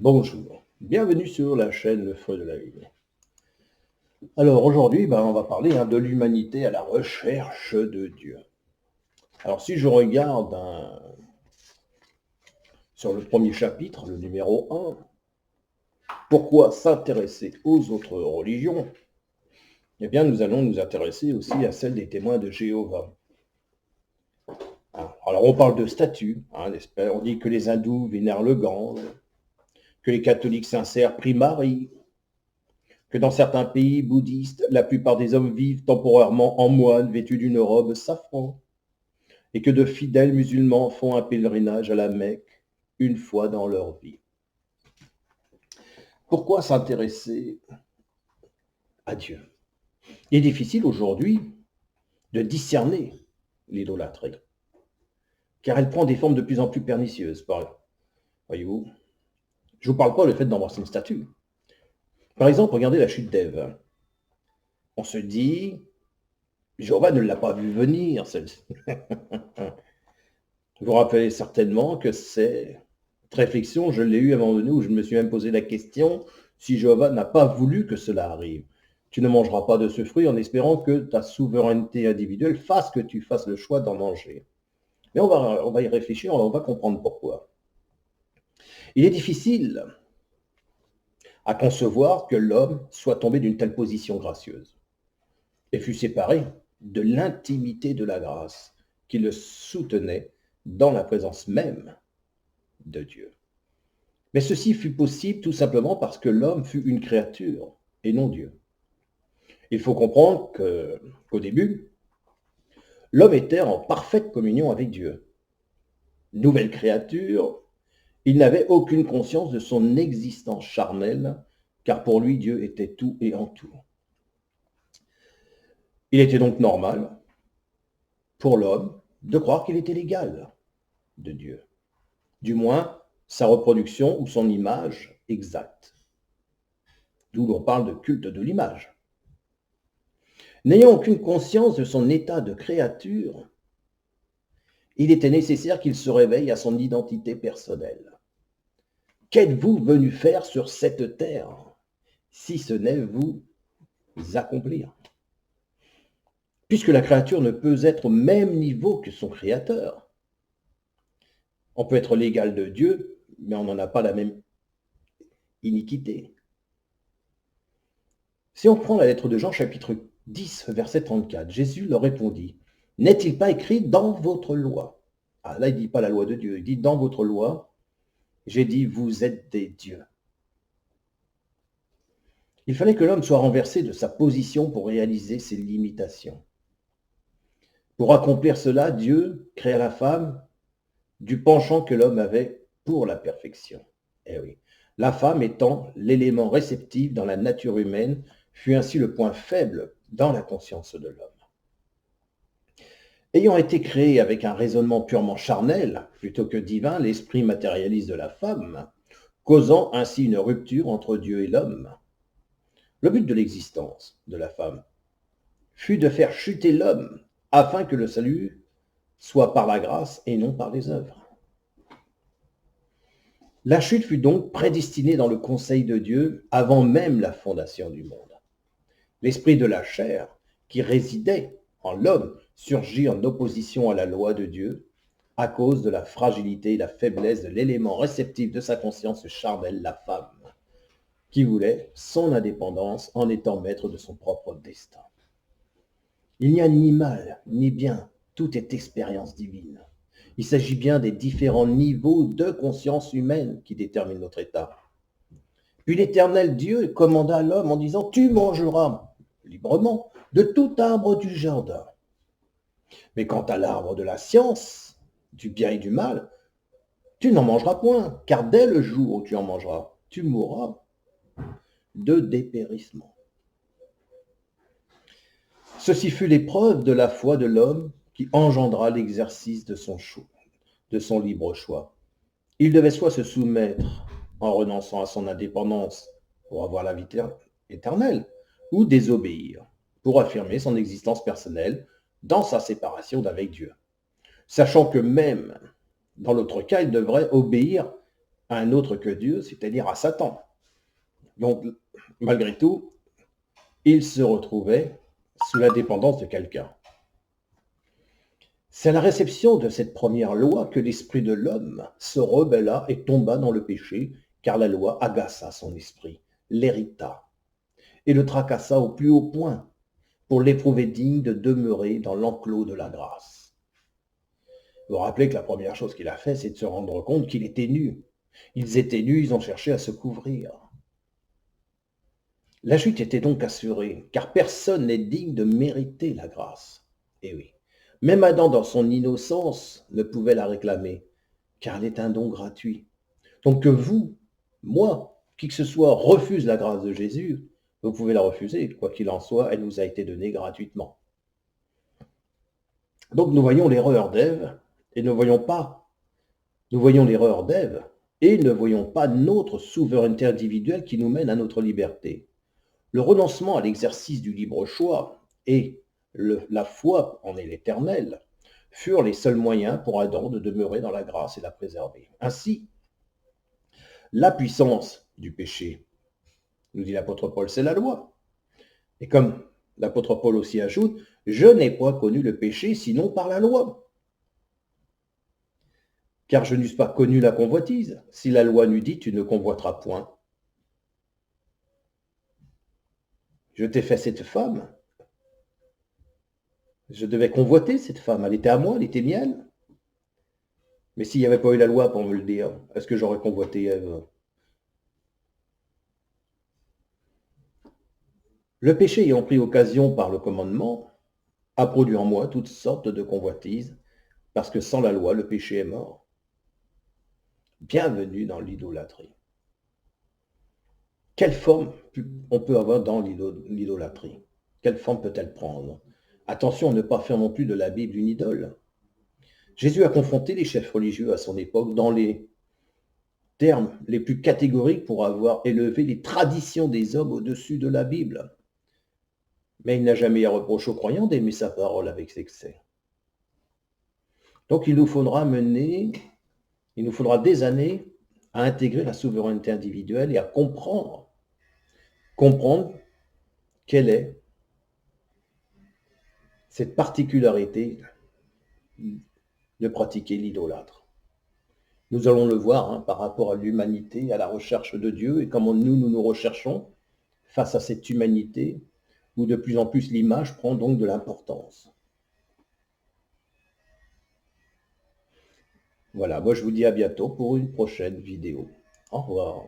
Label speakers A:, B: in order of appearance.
A: Bonjour, bienvenue sur la chaîne Le Feu de la Vie. Alors aujourd'hui, on va parler de l'humanité à la recherche de Dieu. Alors si je regarde sur le premier chapitre, le numéro 1, pourquoi s'intéresser aux autres religions? Eh bien, nous allons nous intéresser aussi à celle des témoins de Jéhovah. Alors on parle de statues, on dit que les hindous vénèrent le Gange, que les catholiques sincères prient Marie, que dans certains pays bouddhistes, la plupart des hommes vivent temporairement en moines vêtus d'une robe safran, et que de fidèles musulmans font un pèlerinage à la Mecque une fois dans leur vie. Pourquoi s'intéresser à Dieu? Il est difficile aujourd'hui de discerner l'idolâtrie, car elle prend des formes de plus en plus pernicieuses. Voyez-vous, je ne vous parle pas du fait d'embrasser une statue. Par exemple, regardez la chute d'Ève. On se dit, Jéhovah ne l'a pas vu venir, celle-ci. Vous vous rappelez certainement que cette réflexion, je l'ai eue à un moment donné où je me suis même posé la question si Jéhovah n'a pas voulu que cela arrive. Tu ne mangeras pas de ce fruit en espérant que ta souveraineté individuelle fasse que tu fasses le choix d'en manger. Mais on va y réfléchir, on va comprendre pourquoi. Il est difficile à concevoir que l'homme soit tombé d'une telle position gracieuse et fut séparé de l'intimité de la grâce qui le soutenait dans la présence même de Dieu. Mais ceci fut possible tout simplement parce que l'homme fut une créature et non Dieu. Il faut comprendre qu'au début, l'homme était en parfaite communion avec Dieu. Nouvelle créature, il n'avait aucune conscience de son existence charnelle, car pour lui, Dieu était tout et en tout. Il était donc normal pour l'homme de croire qu'il était l'égal de Dieu. Du moins, sa reproduction ou son image exacte. D'où l'on parle de culte de l'image. N'ayant aucune conscience de son état de créature, il était nécessaire qu'il se réveille à son identité personnelle. Qu'êtes-vous venu faire sur cette terre, si ce n'est vous accomplir? Puisque la créature ne peut être au même niveau que son créateur. On peut être l'égal de Dieu, mais on n'en a pas la même iniquité. Si on prend la lettre de Jean, chapitre 10, verset 34, Jésus leur répondit, « N'est-il pas écrit dans votre loi ?» Ah, là, il ne dit pas la loi de Dieu, il dit « Dans votre loi, j'ai dit, vous êtes des dieux. » Il fallait que l'homme soit renversé de sa position pour réaliser ses limitations. Pour accomplir cela, Dieu créa la femme du penchant que l'homme avait pour la perfection. Eh oui, la femme étant l'élément réceptif dans la nature humaine, fut ainsi le point faible dans la conscience de l'homme. Ayant été créé avec un raisonnement purement charnel, plutôt que divin, l'esprit matérialiste de la femme, causant ainsi une rupture entre Dieu et l'homme. Le but de l'existence de la femme fut de faire chuter l'homme, afin que le salut soit par la grâce et non par les œuvres. La chute fut donc prédestinée dans le conseil de Dieu avant même la fondation du monde. L'esprit de la chair, qui résidait en l'homme, surgit en opposition à la loi de Dieu à cause de la fragilité et la faiblesse de l'élément réceptif de sa conscience charnelle, la femme, qui voulait son indépendance en étant maître de son propre destin. Il n'y a ni mal, ni bien, tout est expérience divine. Il s'agit bien des différents niveaux de conscience humaine qui déterminent notre état. Puis l'Éternel Dieu commanda à l'homme en disant « Tu mangeras librement de tout arbre du jardin. Mais quant à l'arbre de la science, du bien et du mal, tu n'en mangeras point, car dès le jour où tu en mangeras, tu mourras de dépérissement. » Ceci fut l'épreuve de la foi de l'homme qui engendra l'exercice de son libre choix. Il devait soit se soumettre en renonçant à son indépendance pour avoir la vie éternelle, ou désobéir pour affirmer son existence personnelle dans sa séparation d'avec Dieu. Sachant que même dans l'autre cas, il devrait obéir à un autre que Dieu, c'est-à-dire à Satan. Donc, malgré tout, il se retrouvait sous la dépendance de quelqu'un. C'est à la réception de cette première loi que l'esprit de l'homme se rebella et tomba dans le péché, car la loi agaça son esprit, l'irrita et le tracassa au plus haut point pour l'éprouver digne de demeurer dans l'enclos de la grâce. Vous vous rappelez que la première chose qu'il a fait, c'est de se rendre compte qu'il était nu. Ils étaient nus, ils ont cherché à se couvrir. La chute était donc assurée, car personne n'est digne de mériter la grâce. Eh oui, même Adam, dans son innocence, ne pouvait la réclamer, car elle est un don gratuit. Donc que vous, moi, qui que ce soit, refuse la grâce de Jésus, vous pouvez la refuser. Quoi qu'il en soit, elle nous a été donnée gratuitement. Donc nous voyons l'erreur d'Ève, et ne voyons pas, nous voyons l'erreur d'Ève, et ne voyons pas notre souveraineté individuelle qui nous mène à notre liberté. Le renoncement à l'exercice du libre choix et la foi en l'Éternel furent les seuls moyens pour Adam de demeurer dans la grâce et la préserver. Ainsi, la puissance du péché, nous dit l'apôtre Paul, c'est la loi. Et comme l'apôtre Paul aussi ajoute, je n'ai point connu le péché sinon par la loi. Car je n'eusse pas connu la convoitise, si la loi n'eût dit tu ne convoiteras point. Je t'ai fait cette femme. Je devais convoiter cette femme. Elle était à moi, elle était mienne. Mais s'il n'y avait pas eu la loi pour me le dire, est-ce que j'aurais convoité Ève? Le péché ayant pris occasion par le commandement a produit en moi toutes sortes de convoitises, parce que sans la loi, le péché est mort. Bienvenue dans l'idolâtrie. Quelle forme on peut avoir dans l'idolâtrie? Quelle forme peut-elle prendre? Attention à ne pas faire non plus de la Bible une idole. Jésus a confronté les chefs religieux à son époque dans les termes les plus catégoriques pour avoir élevé les traditions des hommes au-dessus de la Bible. Mais il n'a jamais à reprocher aux croyants d'aimer sa parole avec excès. Donc il nous faudra des années à intégrer la souveraineté individuelle et à comprendre quelle est cette particularité de pratiquer l'idolâtre. Nous allons le voir par rapport à l'humanité, à la recherche de Dieu et comment nous recherchons face à cette humanité où de plus en plus l'image prend donc de l'importance. Voilà, moi je vous dis à bientôt pour une prochaine vidéo. Au revoir.